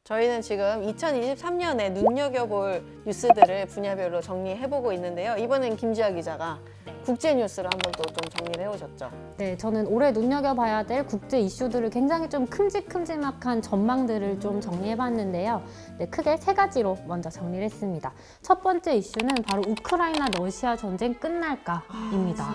저희는 지금 2023년에 눈여겨볼 뉴스들을 분야별로 정리해보고 있는데요. 이번엔 김지아 기자가 국제 뉴스를 한번 또 좀 정리를 해오셨죠. 네, 저는 올해 눈여겨봐야 될 국제 이슈들을 굉장히 좀 큼직큼직한 전망들을 좀 정리해봤는데요. 네, 크게 세 가지로 먼저 정리를 했습니다. 첫 번째 이슈는 바로 우크라이나 러시아 전쟁 끝날까입니다.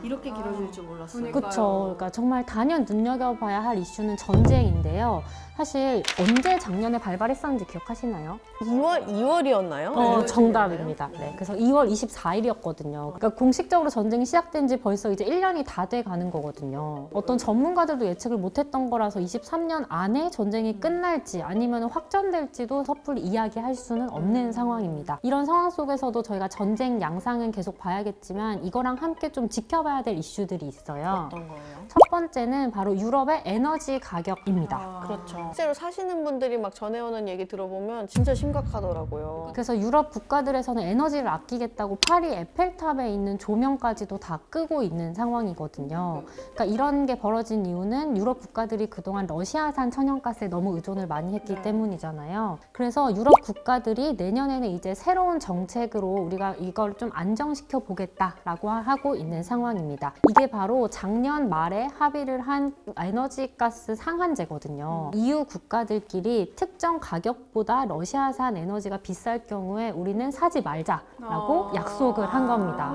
이렇게 길어질 줄 몰랐어요. 그렇죠. 그러니까 정말 단연 눈여겨봐야 할 이슈는 전쟁인데요. 사실 언제 작년에 발발했었는지 기억하시나요? 2월이었나요? 정답입니다. 네, 그래서 2월 24일이었거든요. 그러니까 공식적으로 전쟁이 시작된 지 벌써 이제 1년이 다 돼 가는 거거든요. 어떤 전문가들도 예측을 못했던 거라서 23년 안에 전쟁이 끝날지 아니면 확전될지도 섣불리 이야기할 수는 없는 상황입니다. 이런 상황 속에서도 저희가 전쟁 양상은 계속 봐야겠지만 이거랑 함께 좀 지켜봐야 될 이슈들이 있어요. 어떤 거예요? 첫 번째는 바로 유럽의 에너지 가격입니다. 그렇죠. 실제로 사시는 분들이 막 전해오는 얘기 들어보면 진짜 심각하더라고요. 그래서 유럽 국가들에서는 에너지를 아끼겠다고 파리 에펠탑에 있는 조명까지도 다 끄고 있는 상황이거든요. 그러니까 이런 게 벌어진 이유는 유럽 국가들이 그동안 러시아산 천연가스에 너무 의존을 많이 했기 때문이잖아요. 그래서 유럽 국가들이 내년에는 이제 새로운 정책으로 우리가 이걸 좀 안정시켜 보겠다라고 하고 있는 상황입니다. 이게 바로 작년 말에 합의를 한 에너지가스 상한제거든요. EU 국가들끼리 특정 가격보다 러시아산 에너지가 비쌀 경우에 우리는 사지 말자라고 약속을 한 겁니다.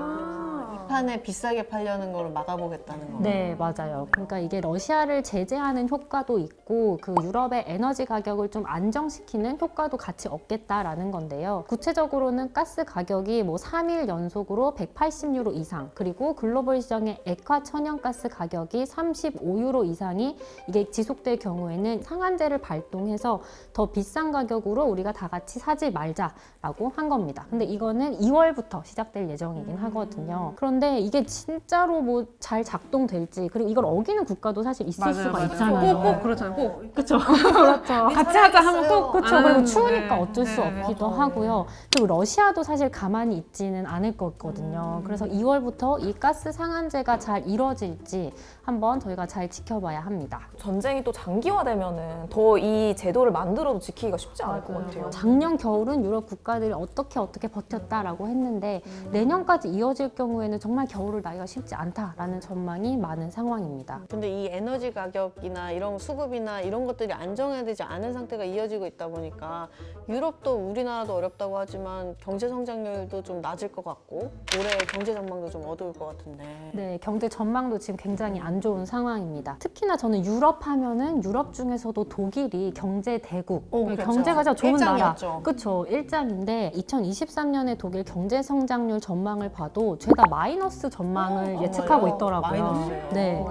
판에 비싸게 팔려는 걸 막아보겠다는 거. 네, 맞아요. 그러니까 이게 러시아를 제재하는 효과도 있고 그 유럽의 에너지 가격을 좀 안정시키는 효과도 같이 얻겠다라는 건데요. 구체적으로는 가스 가격이 뭐 3일 연속으로 180유로 이상, 그리고 글로벌 시장의 액화 천연가스 가격이 35유로 이상이 이게 지속될 경우에는 상한제를 발동해서 더 비싼 가격으로 우리가 다 같이 사지 말자라고 한 겁니다. 근데 이거는 2월부터 시작될 예정이긴 하거든요. 그런데 이게 진짜로 뭐 잘 작동될지, 그리고 이걸 어기는 국가도 사실 있을 수가 있잖아요. 꼭 그렇잖아요. 꼭. 그렇죠. 그렇죠. 같이 하자 하면 꼭. 그렇죠. 안 그리고 하는데. 추우니까 어쩔 수 네. 없기도 하고요. 그리고 러시아도 사실 가만히 있지는 않을 거거든요. 그래서 2월부터 이 가스 상한제가 잘 이뤄질지 한번 저희가 잘 지켜봐야 합니다. 전쟁이 또 장기화되면은 더 이 제도를 만들어도 지키기가 쉽지 않을 것 같아요. 작년 겨울은 유럽 국가들이 어떻게 버텼다라고 했는데 내년까지 이어질 경우에는 정말 겨울을 나기가 쉽지 않다라는 전망이 많은 상황입니다. 근데 이 에너지 가격이나 이런 수급이나 이런 것들이 안정화되지 않은 상태가 이어지고 있다 보니까 유럽도 우리나라도 어렵다고 하지만 경제 성장률도 좀 낮을 것 같고 올해 경제 전망도 좀 어두울 것 같은데. 네, 경제 전망도 지금 굉장히 안 좋은 상황입니다. 특히나 저는 유럽 하면은 유럽 중에서도 독일이 경제 대국, 그렇죠. 경제가 진짜 좋은 일장이었죠. 나라, 그렇죠, 일장인데 2023년에 독일 경제 성장률 전망을 봐도 죄다 마이너스 전망을 예측하고 정말요? 있더라고요. 마이너스예요. 네.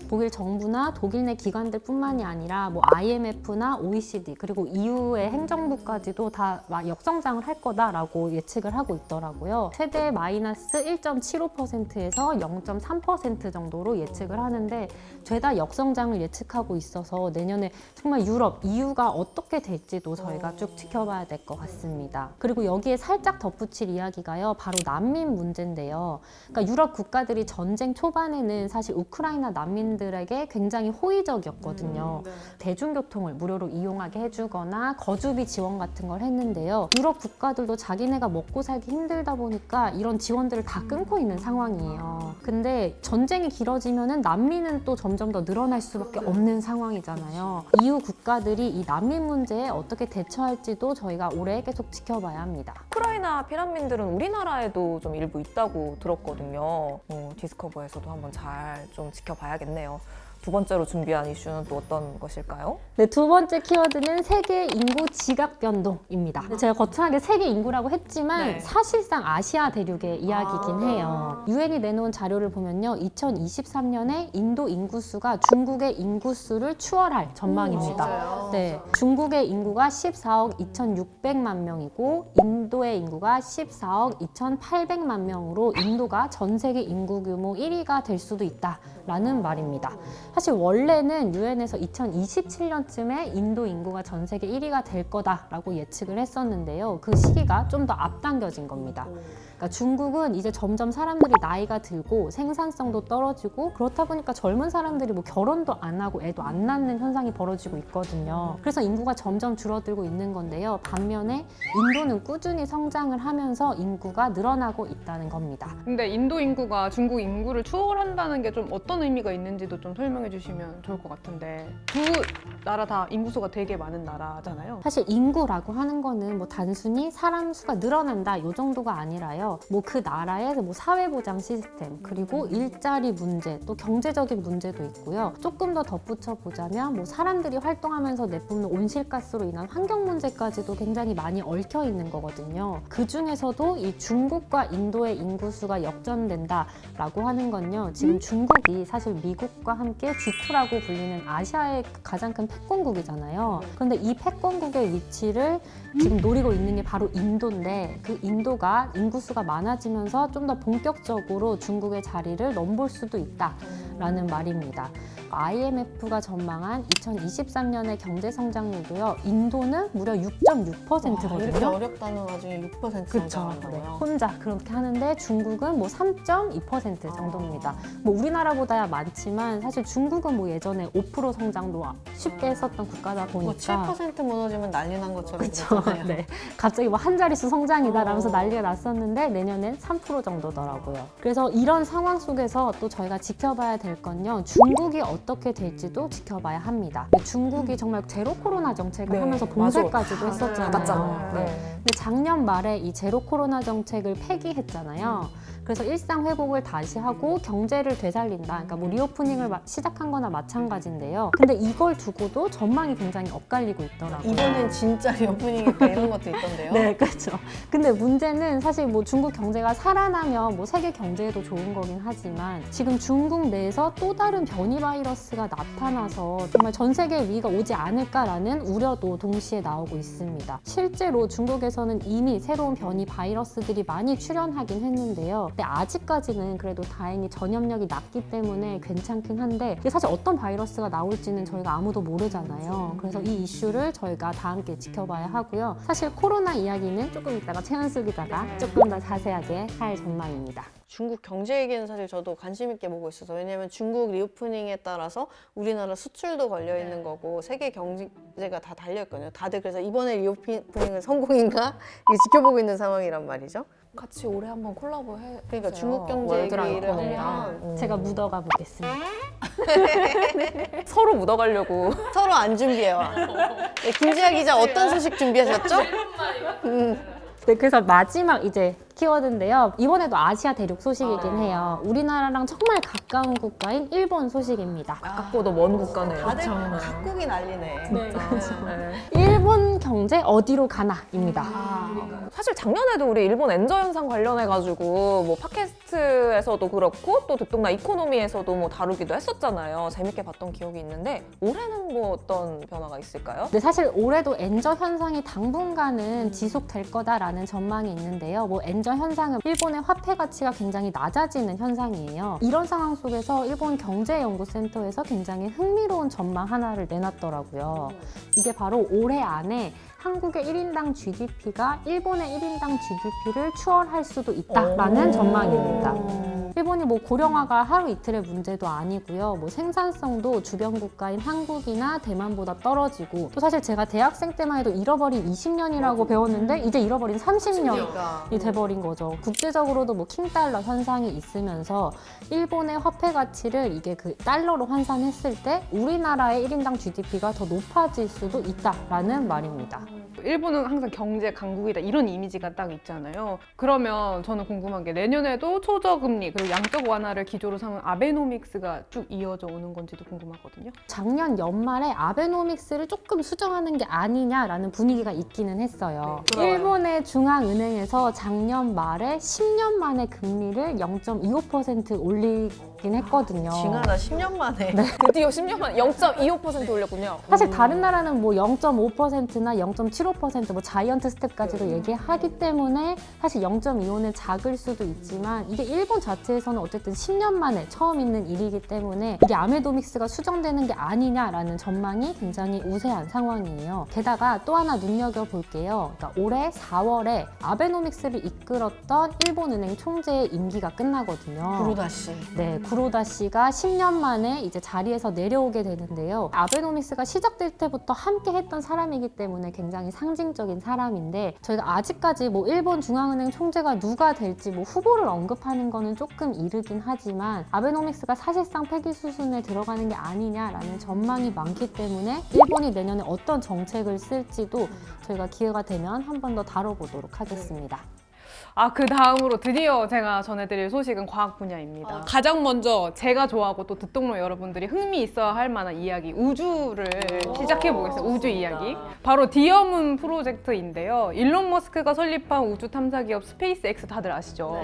독일 정부나 독일 내 기관들뿐만이 아니라 뭐 IMF나 OECD 그리고 EU의 행정부까지도 다 역성장을 할 거다라고 예측을 하고 있더라고요. 최대 마이너스 1.75%에서 0.3% 정도로 예측을 하는데 죄다 역성장을 예측하고 있어서 내년에 정말 유럽, EU가 어떻게 될지도 저희가 쭉 지켜봐야 될 것 같습니다. 그리고 여기에 살짝 덧붙일 이야기가요. 바로 난민 문제인데요. 그러니까 유럽 국가들이 전쟁 초반에는 사실 우크라이나 난민들에게 굉장히 호의적이었거든요. 대중교통을 무료로 이용하게 해주거나 거주비 지원 같은 걸 했는데요. 유럽 국가들도 자기네가 먹고 살기 힘들다 보니까 이런 지원들을 다 끊고 있는 상황이에요. 근데 전쟁이 길어지면은 난민은 또 점점 더 늘어날 수밖에 없는 상황이잖아요. EU 국가들이 이 난민 문제에 어떻게 대처할지도 저희가 올해 계속 지켜봐야 합니다. 우크라이나 피난민들은 우리나라에도 좀 일부 있다고 들었거든요. 디스커버에서도 한번 잘 좀 지켜봐야겠네요. 두 번째로 준비한 이슈는 또 어떤 것일까요? 네, 두 번째 키워드는 세계 인구 지각 변동입니다. 제가 거창하게 세계 인구라고 했지만 사실상 아시아 대륙의 이야기이긴 해요. 유엔이 내놓은 자료를 보면요, 2023년에 인도 인구수가 중국의 인구수를 추월할 전망입니다. 네, 중국의 인구가 14억 2,600만 명이고 인도의 인구가 14억 2,800만 명으로 인도가 전 세계 인구 규모 1위가 될 수도 있다라는 말입니다. 사실 원래는 유엔에서 2027년쯤에 인도 인구가 전 세계 1위가 될 거다라고 예측을 했었는데요. 그 시기가 좀 더 앞당겨진 겁니다. 그러니까 중국은 이제 점점 사람들이 나이가 들고 생산성도 떨어지고 그렇다 보니까 젊은 사람들이 뭐 결혼도 안 하고 애도 안 낳는 현상이 벌어지고 있거든요. 그래서 인구가 점점 줄어들고 있는 건데요. 반면에 인도는 꾸준히 성장을 하면서 인구가 늘어나고 있다는 겁니다. 근데 인도 인구가 중국 인구를 추월한다는 게 좀 어떤 의미가 있는지도 좀 설명해 주시면 좋을 것 같은데 두 나라 다 인구수가 되게 많은 나라잖아요. 사실 인구라고 하는 거는 뭐 단순히 사람 수가 늘어난다 이 정도가 아니라요. 뭐 그 나라의 뭐 사회보장 시스템 그리고 일자리 문제 또 경제적인 문제도 있고요. 조금 더 덧붙여 보자면 뭐 사람들이 활동하면서 내뿜는 온실가스로 인한 환경 문제까지도 굉장히 많이 얽혀 있는 거거든요. 그 중에서도 이 중국과 인도의 인구수가 역전된다라고 하는 건요. 지금 중국이 사실 미국과 함께 G2라고 불리는 아시아의 가장 큰 패권국이잖아요. 그런데 이 패권국의 위치를 지금 노리고 있는 게 바로 인도인데 그 인도가 인구수가 많아지면서 좀 더 본격적으로 중국의 자리를 넘볼 수도 있다라는 말입니다. IMF가 전망한 2023년의 경제 성장률도요. 인도는 무려 6.6%거든요. 이렇게 어렵다는 와중에 6% 그렇죠. 성장한다고요? 혼자 그렇게 하는데 중국은 뭐 3.2% 정도입니다. 뭐 우리나라보다야 많지만 사실 중국은 뭐 예전에 5% 성장도 쉽게 했었던 국가다 뭐 보니까 7% 무너지면 난리 난 것처럼 그렇죠. 그렇잖아요. 네. 갑자기 뭐 한 자릿수 성장이다라면서 난리가 났었는데 내년엔 3% 정도더라고요. 그래서 이런 상황 속에서 또 저희가 지켜봐야 될 건요. 중국이 어떻게 될지도 지켜봐야 합니다. 중국이 정말 제로 코로나 정책을 네, 하면서 봉쇄까지도 했었잖아요. 나갔잖아요. 네. 네. 근데 작년 말에 이 제로 코로나 정책을 폐기했잖아요. 그래서 일상 회복을 다시 하고 경제를 되살린다. 그러니까 뭐 리오프닝을 시작한 거나 마찬가지인데요. 근데 이걸 두고도 전망이 굉장히 엇갈리고 있더라고요. 이번엔 진짜 리오프닝이다 이런 것도 있던데요. 네, 그렇죠. 근데 문제는 사실 뭐 중국 경제가 살아나면 뭐 세계 경제에도 좋은 거긴 하지만 지금 중국 내에서 또 다른 변이 바이러스가 나타나서 정말 전 세계 위기가 오지 않을까라는 우려도 동시에 나오고 있습니다. 실제로 중국에서는 이미 새로운 변이 바이러스들이 많이 출현하긴 했는데요. 근데 아직까지는 그래도 다행히 전염력이 낮기 때문에 괜찮긴 한데 이게 사실 어떤 바이러스가 나올지는 저희가 아무도 모르잖아요. 그래서 이 이슈를 저희가 다 함께 지켜봐야 하고요. 사실 코로나 이야기는 조금 이따가 최현숙 기자가 조금 더 자세하게 할 전망입니다. 중국 경제 얘기는 사실 저도 관심 있게 보고 있어서 왜냐하면 중국 리오프닝에 따라서 우리나라 수출도 걸려 있는 거고 세계 경제가 다 달려 있거든요. 다들 그래서 이번에 리오프닝은 성공인가 이게 지켜보고 있는 상황이란 말이죠. 같이 올해 한번 콜라보 해. 그러니까 중국 경제 월드랑 얘기를 이코노미랑. 하면 제가 묻어가 보겠습니다. 서로 묻어가려고. 서로 안 준비해와. 네, 김지아 기자 어떤 소식 준비하셨죠? 네, 그래서 마지막 이제 키워드인데요. 이번에도 아시아 대륙 소식이긴 해요. 우리나라랑 정말 가까운 국가인 일본 소식입니다. 가깝고도 먼 국가네요. 다들 각국이 난리네. 네. 네. 일본 경제 어디로 가나입니다. 사실 작년에도 우리 일본 엔저 현상 관련해가지고 뭐 팟캐스트에서도 그렇고 또 듣동나 이코노미에서도 뭐 다루기도 했었잖아요. 재밌게 봤던 기억이 있는데 올해는 뭐 어떤 변화가 있을까요? 근데 사실 올해도 엔저 현상이 당분간은 지속될 거다라는 전망이 있는데요. 뭐 엔저 현상은 일본의 화폐 가치가 굉장히 낮아지는 현상이에요. 이런 상황 속에서 일본 경제연구센터에서 굉장히 흥미로운 전망 하나를 내놨더라고요. 이게 바로 올해 안에 한국의 1인당 GDP가 일본의 1인당 GDP를 추월할 수도 있다라는 전망입니다. 일본이 뭐 고령화가 하루 이틀의 문제도 아니고요. 뭐 생산성도 주변 국가인 한국이나 대만보다 떨어지고 또 사실 제가 대학생 때만 해도 잃어버린 20년이라고 배웠는데 이제 잃어버린 30년이 돼버린 거죠. 국제적으로도 뭐 킹달러 현상이 있으면서 일본의 화폐 가치를 이게 그 달러로 환산했을 때 우리나라의 1인당 GDP가 더 높아질 수도 있다라는 말입니다. 일본은 항상 경제 강국이다 이런 이미지가 딱 있잖아요. 그러면 저는 궁금한 게 내년에도 초저금리 그리고 양적 완화를 기조로 삼은 아베노믹스가 쭉 이어져 오는 건지도 궁금하거든요. 작년 연말에 아베노믹스를 조금 수정하는 게 아니냐라는 분위기가 있기는 했어요. 일본의 중앙은행에서 작년 말에 10년 만에 금리를 0.25% 올린 올리긴 했거든요. 징하다 10년 만에. 드디어 10년 만에 0.25% 올렸군요. 사실 다른 나라는 뭐 0.5%나 0.75% 뭐 자이언트 스텝까지도 얘기하기 때문에 사실 0.25는 작을 수도 있지만 이게 일본 자체에서는 어쨌든 10년 만에 처음 있는 일이기 때문에 이게 아베노믹스가 수정되는 게 아니냐라는 전망이 굉장히 우세한 상황이에요. 게다가 또 하나 눈여겨볼게요. 그러니까 올해 4월에 아베노믹스를 이끌었던 일본은행 총재의 임기가 끝나거든요. 구로다 씨. 네, 구로다 씨가 10년 만에 이제 자리에서 내려오게 되는데요. 아베노믹스가 시작될 때부터 함께 했던 사람이기 때문에 굉장히 상징적인 사람인데 저희가 아직까지 뭐 일본 중앙은행 총재가 누가 될지 뭐 후보를 언급하는 거는 조금 이르긴 하지만 아베노믹스가 사실상 폐기 수순에 들어가는 게 아니냐라는 전망이 많기 때문에 일본이 내년에 어떤 정책을 쓸지도 저희가 기회가 되면 한 번 더 다뤄보도록 하겠습니다. 그 다음으로 드디어 제가 전해드릴 소식은 과학 분야입니다. 가장 먼저 제가 좋아하고 또 듣동로 여러분들이 흥미 있어 할 만한 이야기, 우주를 시작해 보겠습니다. 우주 이야기. 바로 디어문 프로젝트인데요. 일론 머스크가 설립한 우주 탐사 기업 스페이스X 다들 아시죠?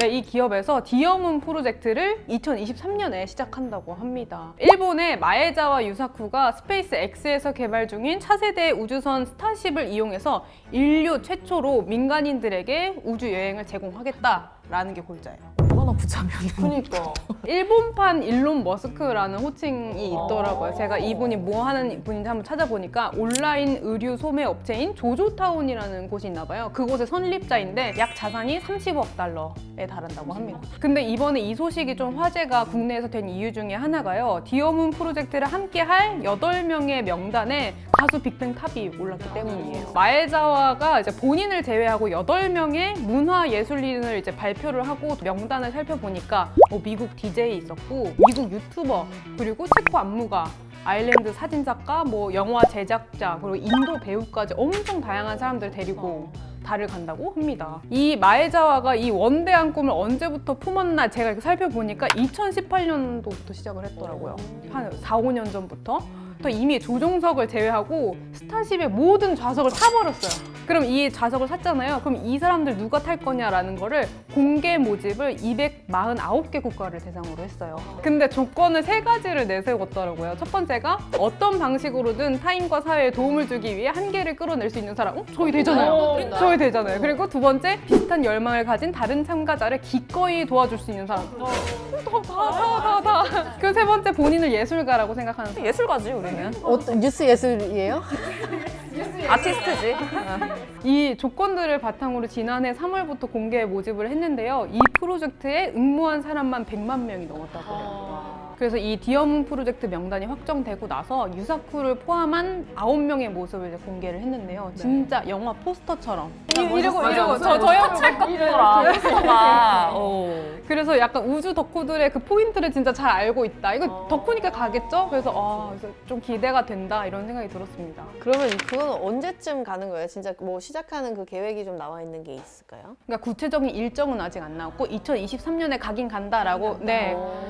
네, 이 기업에서 디어문 프로젝트를 2023년에 시작한다고 합니다. 일본의 마에자와 유사쿠가 스페이스X에서 개발 중인 차세대 우주선 스타쉽을 이용해서 인류 최초로 민간인들에게 우주 여행을 제공하겠다라는 게 골자예요. 얼마나 부자면. 그러니까 일본판 일론 머스크라는 호칭이 있더라고요. 제가 이분이 뭐 하는 분인지 한번 찾아보니까 온라인 의류 소매 업체인 조조타운이라는 곳이 있나 봐요. 그곳의 설립자인데 약 자산이 30억 달러에 달한다고 합니다. 근데 이번에 이 소식이 좀 화제가 국내에서 된 이유 중에 하나가요. 디어문 프로젝트를 함께 할 8명의 명단에 가수 빅뱅 탑이 올랐기 때문이에요. 마에자와가 이제 본인을 제외하고 8명의 문화예술인을 이제 발표를 하고 명단을 살펴보니까 뭐 미국 DJ 있었고 미국 유튜버 그리고 체코 안무가 아일랜드 사진작가 뭐 영화 제작자 그리고 인도 배우까지 엄청 다양한 사람들 데리고 달을 간다고 합니다. 이 마에자와가 이 원대한 꿈을 언제부터 품었나 제가 이렇게 살펴보니까 2018년도부터 시작을 했더라고요. 한 4, 5년 전부터. 또 이미 조종석을 제외하고 스타쉽의 모든 좌석을 사버렸어요. 그럼 이 좌석을 샀잖아요. 그럼 이 사람들 누가 탈 거냐라는 거를 공개 모집을 249개 국가를 대상으로 했어요. 근데 조건을 3가지를 내세웠더라고요. 첫 번째가 어떤 방식으로든 타인과 사회에 도움을 주기 위해 한계를 끌어낼 수 있는 사람. 저희 되잖아요. 저희 되잖아요. 그리고 두 번째, 비슷한 열망을 가진 다른 참가자를 기꺼이 도와줄 수 있는 사람. 다. 그 세 번째, 본인을 예술가라고 생각하는 사람. 예술가지 우리는. 뉴스 예술이에요? 아티스트지. 이 조건들을 바탕으로 지난해 3월부터 공개 모집을 했는데요. 이 프로젝트에 응모한 사람만 100만 명이 넘었다고 해요. 그래서 이 디어문 프로젝트 명단이 확정되고 나서 유사쿠를 포함한 9명의 모습을 이제 공개를 했는데요. 진짜 영화 포스터처럼 이러고 저 책 같더라. 포스터가. 그래서 약간 우주 덕후들의 그 포인트를 진짜 잘 알고 있다. 이거 덕후니까 가겠죠? 그래서 그래서 좀 기대가 된다 이런 생각이 들었습니다. 그러면 그건 언제쯤 가는 거예요? 진짜 뭐 시작하는 그 계획이 좀 나와 있는 게 있을까요? 그러니까 구체적인 일정은 아직 안 나왔고 2023년에 가긴 간다라고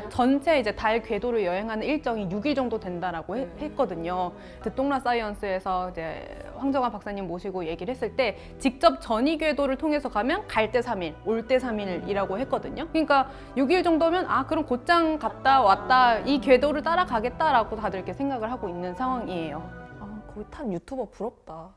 전체 이제 달 궤도를 여행하는 일정이 6일 정도 된다라고 했거든요. 듣동라 사이언스에서 이제 황정아 박사님 모시고 얘기를 했을 때 직접 전이 궤도를 통해서 가면 갈 때 3일, 올 때 3일이라고 했거든요. 그러니까 6일 정도면 그럼 곧장 갔다 왔다 이 궤도를 따라가겠다라고 다들 이렇게 생각을 하고 있는 상황이에요. 거기 탄 유튜버 부럽다.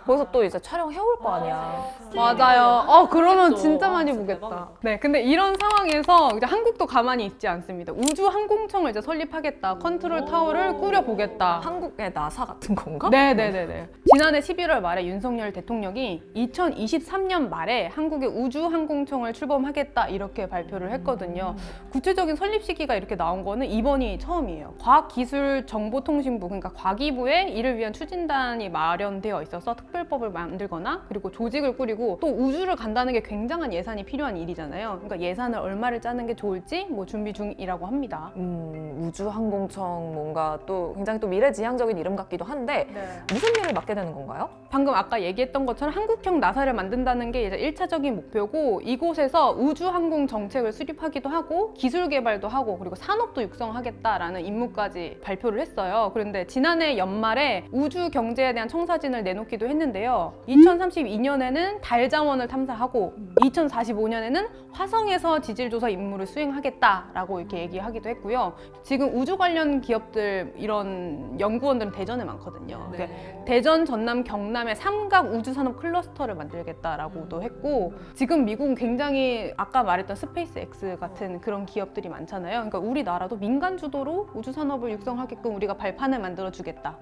거기서 또 이제 촬영해올 거 아니야. 맞아요. 그러면 진짜 많이 보겠다. 네, 근데 이런 상황에서 이제 한국도 가만히 있지 않습니다. 우주 항공청을 이제 설립하겠다. 컨트롤 타워를 꾸려보겠다. 한국의 나사 같은 건가? 네네네네. 지난해 11월 말에 윤석열 대통령이 2023년 말에 한국의 우주 항공청을 출범하겠다 이렇게 발표를 했거든요. 구체적인 설립 시기가 이렇게 나온 거는 이번이 처음이에요. 과학기술정보통신부 그러니까 과기부에 이를 위한 추진단이 마련되어 있어서 특별법을 만들거나 그리고 조직을 꾸리고 또 우주를 간다는 게 굉장한 예산이 필요한 일이잖아요. 그러니까 예산을 얼마를 짜는 게 좋을지 뭐 준비 중이라고 합니다. 우주항공청 뭔가 또 굉장히 또 미래지향적인 이름 같기도 한데 무슨 일을 맡게 되는 건가요? 방금 아까 얘기했던 것처럼 한국형 나사를 만든다는 게 이제 1차적인 목표고 이곳에서 우주항공 정책을 수립하기도 하고 기술 개발도 하고 그리고 산업도 육성하겠다라는 임무까지 발표를 했어요. 그런데 지난해 연말에 우주 경제에 대한 청사진을 내놓기 있기도 했는데요. 2032년에는 달 자원을 탐사하고 2045년에는 화성에서 지질조사 임무를 수행하겠다라고 이렇게 얘기하기도 했고요. 지금 우주 관련 기업들 이런 연구원들은 대전에 많거든요. 그러니까 대전, 전남, 경남의 삼각 우주산업 클러스터를 만들겠다라고도 했고 지금 미국은 굉장히 아까 말했던 스페이스 X 같은 그런 기업들이 많잖아요. 그러니까 우리나라도 민간 주도로 우주산업을 육성하게끔 우리가 발판을 만들어주겠다.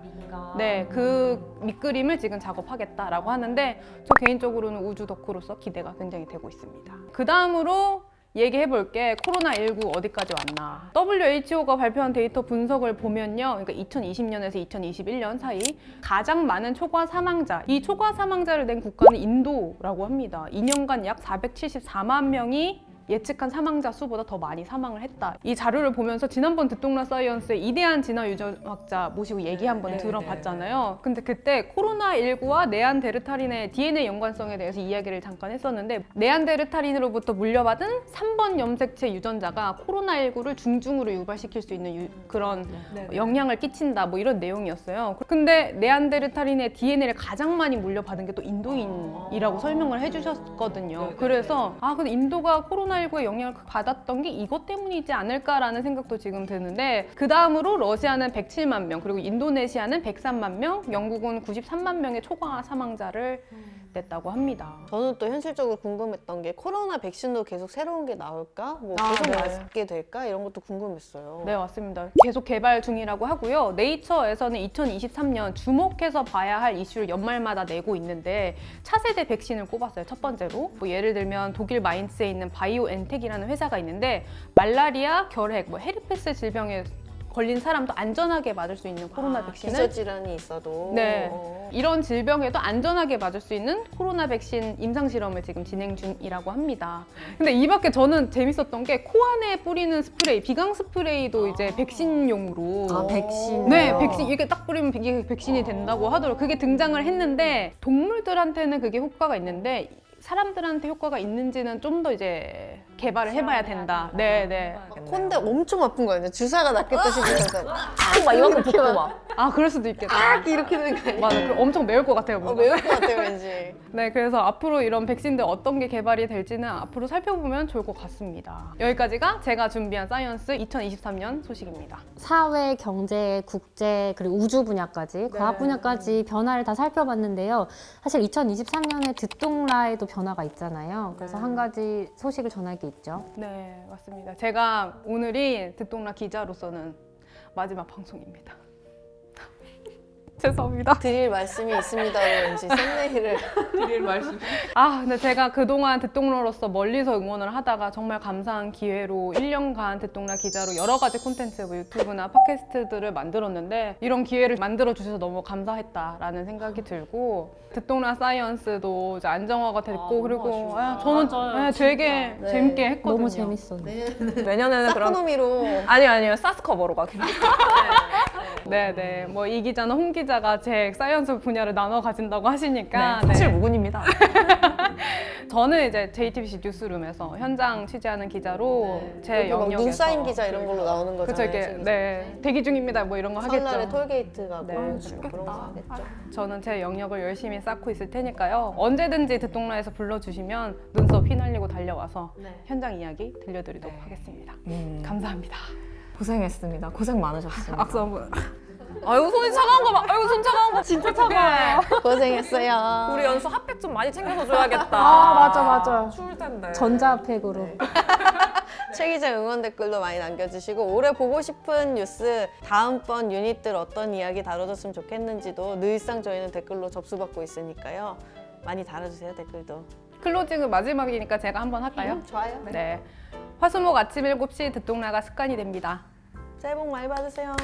네, 그 밑그림을 지금 작업하겠다라고 하는데 저 개인적으로는 우주 덕후로서 기대가 굉장히 되고 있습니다. 그 다음으로 얘기해볼게 코로나19 어디까지 왔나. WHO가 발표한 데이터 분석을 보면요. 그러니까 2020년에서 2021년 사이 가장 많은 초과 사망자, 이 초과 사망자를 낸 국가는 인도라고 합니다. 2년간 약 474만 명이 예측한 사망자 수보다 더 많이 사망을 했다. 이 자료를 보면서 지난번 듣동라 사이언스의 이대한 진화 유전학자 모시고 얘기 한번 들어봤잖아요. 근데 그때 코로나19와 네안데르탈인의 DNA 연관성에 대해서 이야기를 잠깐 했었는데 네안데르탈인으로부터 물려받은 3번 염색체 유전자가 코로나19를 중증으로 유발시킬 수 있는 그런 영향을 끼친다 뭐 이런 내용이었어요. 근데 네안데르탈인의 DNA를 가장 많이 물려받은 게 또 인도인이라고 설명을 해주셨거든요. 그래서 근데 인도가 코로나19의 영향을 받았던 게 이것 때문이지 않을까라는 생각도 지금 드는데 그 다음으로 러시아는 107만 명 그리고 인도네시아는 103만 명 영국은 93만 명의 초과 사망자를 냈다고 합니다. 저는 또 현실적으로 궁금했던 게 코로나 백신도 계속 새로운 게 나올까? 뭐 계속 네. 맞게 될까? 이런 것도 궁금했어요. 네, 맞습니다. 계속 개발 중이라고 하고요. 네이처에서는 2023년 주목해서 봐야 할 이슈를 연말마다 내고 있는데 차세대 백신을 꼽았어요. 첫 번째로. 뭐 예를 들면 독일 마인츠에 있는 바이오엔텍이라는 회사가 있는데 말라리아, 결핵, 뭐 헤르페스 질병에 걸린 사람도 안전하게 맞을 수 있는 코로나 백신을 기저질환이 있어도 네. 이런 질병에도 안전하게 맞을 수 있는 코로나 백신 임상 실험을 지금 진행 중이라고 합니다. 근데 이 밖에 저는 재밌었던 게 코 안에 뿌리는 스프레이, 비강 스프레이도 이제 백신용으로 백신. 네, 백신 이게 딱 뿌리면 이게 백신이 된다고 하더라고요. 그게 등장을 했는데 동물들한테는 그게 효과가 있는데 사람들한테 효과가 있는지는 좀 더 이제 개발을 해봐야 된다. 네, 네. 콘데 엄청 아픈 거예요. 주사가 낫겠다 싶으면서 막 이만큼 붓고 막. 아, 그럴 수도 있겠다. 이렇게 되는 거 아니에요? 맞아, 엄청 매울 것 같아요. 뭔가. 매울 것 같아요, 왠지. 네, 그래서 앞으로 이런 백신들 어떤 게 개발이 될지는 앞으로 살펴보면 좋을 것 같습니다. 여기까지가 제가 준비한 사이언스 2023년 소식입니다. 사회, 경제, 국제, 그리고 우주 분야까지, 과학 분야까지 변화를 다 살펴봤는데요. 사실 2023년에 듣동라에도 변화가 있잖아요. 그래서 한 가지 소식을 전할 게 있죠. 네, 맞습니다. 제가 오늘이 듣동라 기자로서는 마지막 방송입니다. 죄송합니다. 드릴 말씀이 있습니다로 왠지 썸네일을 근데 제가 그동안 듣동러로서 멀리서 응원을 하다가 정말 감사한 기회로 1년간 듣동러 기자로 여러 가지 콘텐츠, 뭐 유튜브나 팟캐스트들을 만들었는데 이런 기회를 만들어 주셔서 너무 감사했다라는 생각이 들고 듣동러 사이언스도 이제 안정화가 됐고 그리고 저는 되게 네. 재밌게 했거든요. 너무 재밌어요. 내년에는 그럼 사코노미로 아니요 사스 커버로 가기로. 네네. 뭐 이 기자는 홍 기자가 제 사이언스 분야를 나눠 가진다고 하시니까 네, 사실무근입니다. 저는 이제 JTBC 뉴스룸에서 현장 취재하는 기자로 제 막 영역에서 눈사인 기자 이런 걸로 나오는 거잖아요. 그쵸, 이렇게 지금. 네 대기 중입니다. 뭐 이런 거 설날에 하겠죠. 톨게이트 가고 네. 그런 거 하겠죠. 저는 제 영역을 열심히 쌓고 있을 테니까요. 언제든지 듣동라에서 불러주시면 눈썹 휘날리고 달려와서 현장 이야기 들려드리도록 하겠습니다. 감사합니다. 고생했습니다. 고생 많으셨습니다. 악수 한번. 아이고 손이 차가운 거 봐. 아이고 손 차가운 거 진짜 차가워요. 고생했어요. 우리 연수 핫팩 좀 많이 챙겨서 줘야겠다. 맞아. 추울 텐데. 전자팩으로. 최 기자 응원 댓글도 많이 남겨주시고 올해 보고 싶은 뉴스 다음번 유닛들 어떤 이야기 다뤄줬으면 좋겠는지도 늘상 저희는 댓글로 접수받고 있으니까요. 많이 달아주세요, 댓글도. 클로징은 마지막이니까 제가 한번 할까요? 좋아요. 네. 화수목 아침 7시 듣동라가 습관이 됩니다. 새해 복 많이 받으세요.